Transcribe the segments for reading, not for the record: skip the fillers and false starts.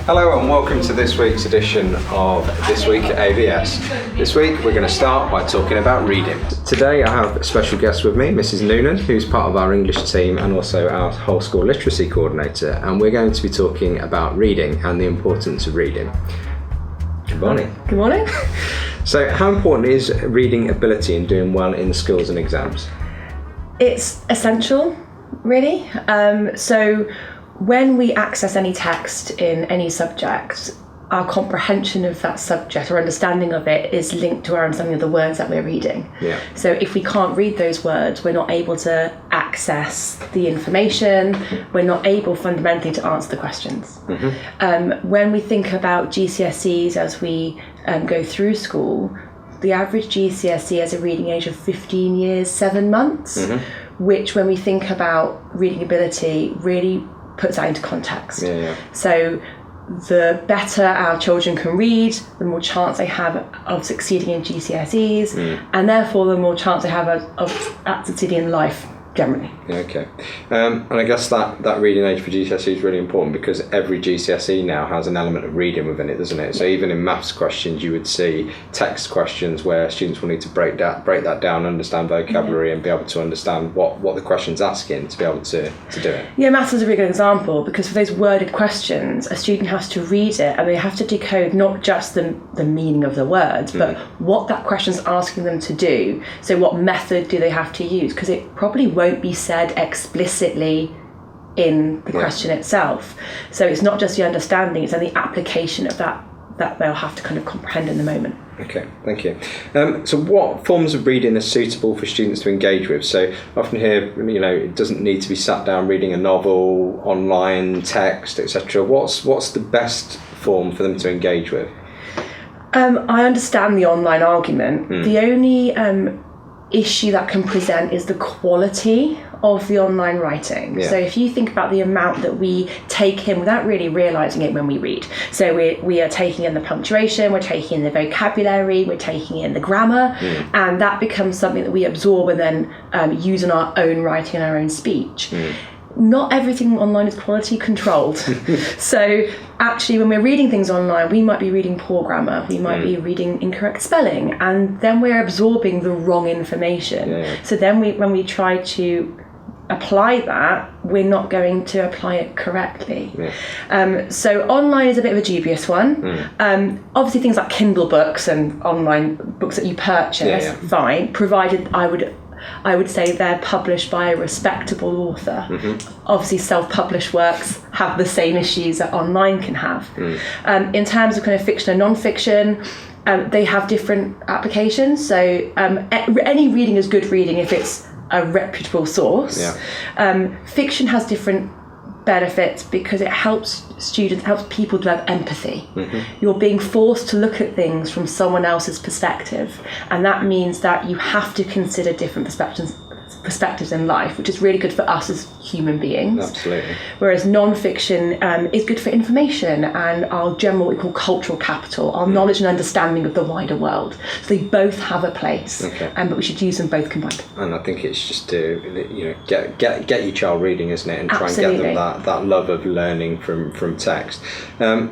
Hello and welcome to this week's edition of This Week at AVS. This week we're going to start by talking about reading. Today I have a special guest with me, Mrs Noonan, who's part of our English team and also our whole school literacy coordinator, and we're going to be talking about reading and the importance of reading. Good morning. Good morning. So how important is reading ability in doing well in schools and exams? It's essential, really. So when we access any text in any subject, our comprehension of that subject or understanding of it is linked to our understanding of the words that we're reading. Yeah. So if we can't read those words, we're not able to access the information, we're not able fundamentally to answer the questions. Mm-hmm. When we think about GCSEs as we go through school, the average GCSE has a reading age of 15 years, 7 months, which when we think about reading ability really puts that into context. So the better our children can read, the more chance they have of succeeding in GCSEs, and therefore the more chance they have of succeeding in life generally. Okay. And I guess that reading age for GCSE is really important because every GCSE now has an element of reading within it, doesn't it? So even in maths questions you would see text questions where students will need to break that down, understand vocabulary and be able to understand what the question's asking to be able to do it. Yeah, maths is a really good example because for those worded questions a student has to read it and they have to decode not just the meaning of the words but what that question's asking them to do. So what method do they have to use, because it probably won't be said explicitly in the question itself. So it's not just the understanding, it's then the application of that they'll have to kind of comprehend in the moment. Okay, thank you. So what forms of reading are suitable for students to engage with? So I often hear, it doesn't need to be sat down reading a novel, online text, etc. What's the best form for them to engage with? I understand the online argument. The only issue that can present is the quality of the online writing. So if you think about the amount that we take in without really realising it when we read, so we are taking in the punctuation, we're taking in the vocabulary, we're taking in the grammar, and that becomes something that we absorb and then use in our own writing and our own speech. Not everything online is quality controlled. So actually when we're reading things online, we might be reading poor grammar, we might be reading incorrect spelling, and then we're absorbing the wrong information. So then when we try to apply that, we're not going to apply it correctly. So online is a bit of a dubious one. Obviously things like Kindle books and online books that you purchase, fine, provided I would say they're published by a respectable author. Obviously self-published works have the same issues that online can have. In terms of kind of fiction and non-fiction, they have different applications. So any reading is good reading if it's a reputable source. Fiction has different benefits because it helps people develop empathy. You're being forced to look at things from someone else's perspective, and that means that you have to consider different perspectives in life, which is really good for us as human beings. Absolutely. Whereas non-fiction is good for information and our general, what we call cultural capital, our knowledge and understanding of the wider world. So they both have a place, but we should use them both combined. And I think it's just to get your child reading, isn't it, and try and get them that love of learning from text.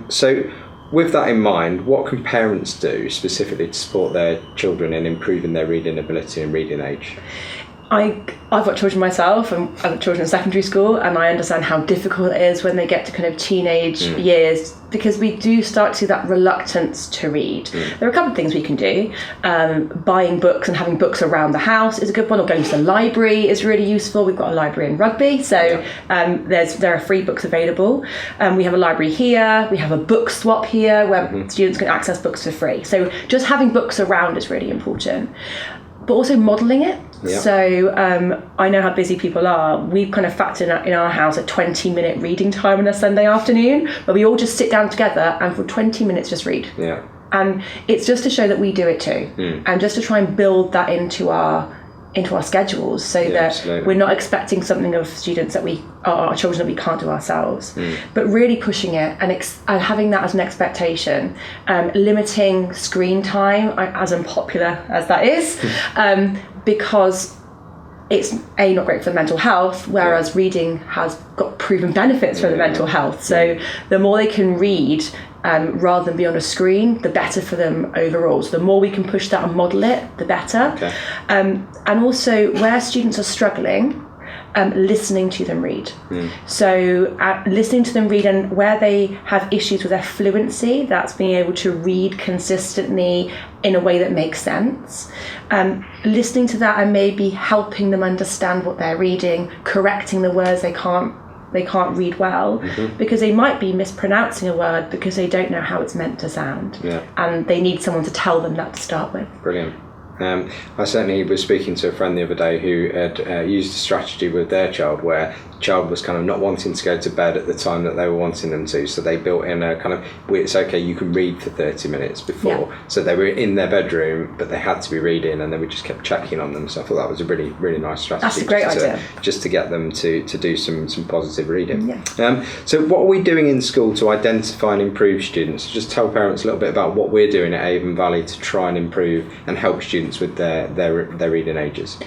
So with that in mind, what can parents do specifically to support their children in improving their reading ability and reading age? I've got children myself, and I've got children in secondary school, and I understand how difficult it is when they get to kind of teenage years, because we do start to see that reluctance to read. There are a couple of things we can do. Buying books and having books around the house is a good one, or going to the library is really useful. We've got a library in Rugby, so there are free books available. We have a library here, we have a book swap here where students can access books for free. So just having books around is really important. But also modelling it. So I know how busy people are. We've kind of factored in our house a 20-minute reading time on a Sunday afternoon where we all just sit down together and for 20 minutes just read. And it's just to show that we do it too, and just to try and build that into our schedules, so that we're not expecting something of students that our children that we can't do ourselves, but really pushing it and having that as an expectation, limiting screen time, as unpopular as that is, because it's not great for the mental health, whereas reading has got proven benefits for the mental health. So the more they can read rather than be on a screen, the better for them overall. So the more we can push that and model it, the better. Okay. And also where students are struggling, listening to them read. So listening to them read, and where they have issues with their fluency, that's being able to read consistently in a way that makes sense. Listening to that and maybe helping them understand what they're reading, correcting the words they can't read well, because they might be mispronouncing a word because they don't know how it's meant to sound. And they need someone to tell them that to start with. Brilliant. I certainly was speaking to a friend the other day who had used a strategy with their child where the child was kind of not wanting to go to bed at the time that they were wanting them to, so they built in a kind of, it's okay, you can read for 30 minutes before. So they were in their bedroom, but they had to be reading, and then we just kept checking on them. So I thought that was a really, really nice strategy. That's a great idea. Just to get them to do some positive reading. So what are we doing in school to identify and improve students? Just tell parents a little bit about what we're doing at Avon Valley to try and improve and help students with their reading ages.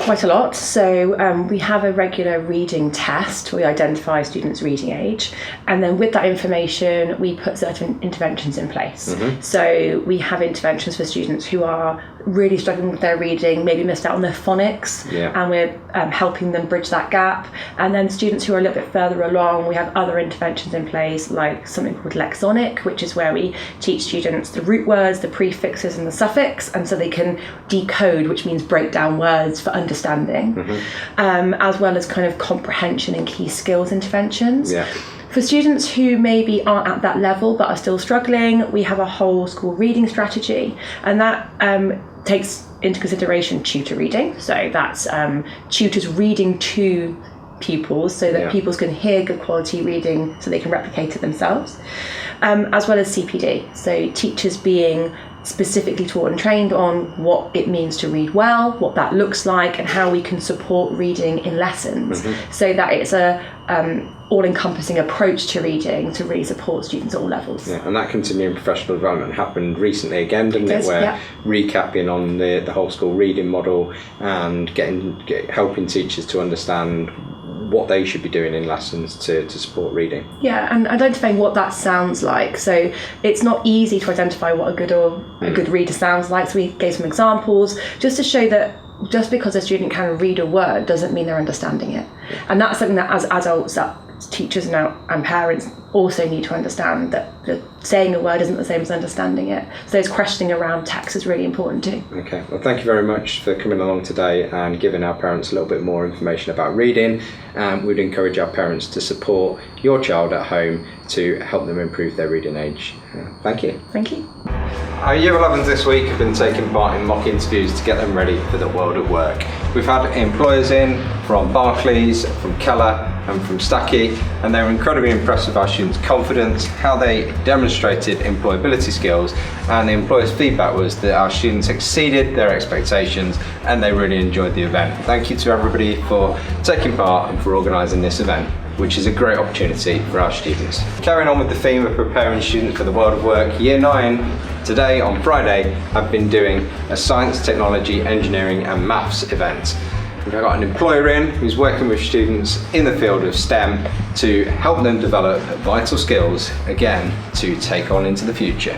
Quite a lot. So we have a regular reading test. We identify students' reading age, and then with that information we put certain interventions in place. So we have interventions for students who are really struggling with their reading, maybe missed out on their phonics, and we're helping them bridge that gap. And then students who are a little bit further along, we have other interventions in place, like something called lexonic, which is where we teach students the root words, the prefixes and the suffix, and so they can decode, which means break down words for understanding, as well as kind of comprehension and key skills interventions. For students who maybe aren't at that level but are still struggling, we have a whole school reading strategy, and that takes into consideration tutor reading. So that's tutors reading to pupils so that pupils can hear good quality reading so they can replicate it themselves, as well as CPD. So teachers being specifically taught and trained on what it means to read well, what that looks like, and how we can support reading in lessons, so that it's a all-encompassing approach to reading to really support students at all levels. And that continuing professional development happened recently again, didn't it? Where recapping on the whole school reading model and helping teachers to understand what they should be doing in lessons to support reading. And identifying what that sounds like. So it's not easy to identify what a good reader sounds like. So we gave some examples just to show that just because a student can read a word doesn't mean they're understanding it. And that's something that as adults, that teachers and parents also need to understand, that saying a word isn't the same as understanding it. So those questioning around text is really important too. Okay, well, thank you very much for coming along today and giving our parents a little bit more information about reading. We'd encourage our parents to support your child at home to help them improve their reading age. Thank you. Thank you. Our Year 11s this week have been taking part in mock interviews to get them ready for the world of work. We've had employers in from Barclays, from Keller and from Stacky, and they were incredibly impressed with our students' confidence, how they demonstrated employability skills, and the employers' feedback was that our students exceeded their expectations and they really enjoyed the event. Thank you to everybody for taking part and for organising this event, which is a great opportunity for our students. Carrying on with the theme of preparing students for the world of work, Year 9 today on Friday have been doing a science, technology, engineering and maths event. We've got an employer in who's working with students in the field of STEM to help them develop vital skills, again, to take on into the future.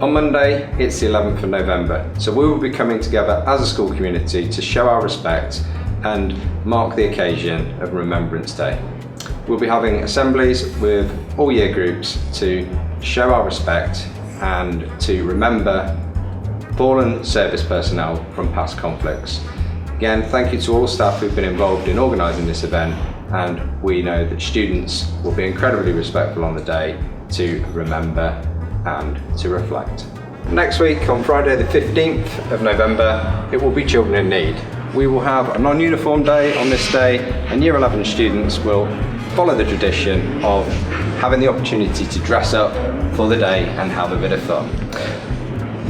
On Monday, it's the 11th of November, so we will be coming together as a school community to show our respect and mark the occasion of Remembrance Day. We'll be having assemblies with all year groups to show our respect and to remember fallen service personnel from past conflicts. Again, thank you to all staff who've been involved in organising this event, and we know that students will be incredibly respectful on the day to remember and to reflect. Next week, on Friday the 15th of November, it will be Children in Need. We will have a non-uniform day on this day, and Year 11 students will follow the tradition of having the opportunity to dress up for the day and have a bit of fun.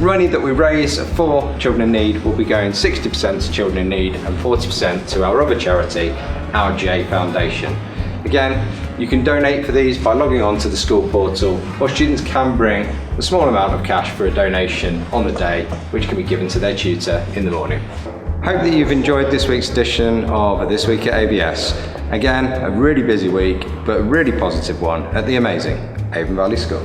Money that we raise for Children in Need will be going 60% to Children in Need and 40% to our other charity, our J Foundation. Again, you can donate for these by logging on to the school portal, or students can bring a small amount of cash for a donation on the day, which can be given to their tutor in the morning. Hope that you've enjoyed this week's edition of This Week at AVS. Again, a really busy week, but a really positive one at the amazing Avon Valley School.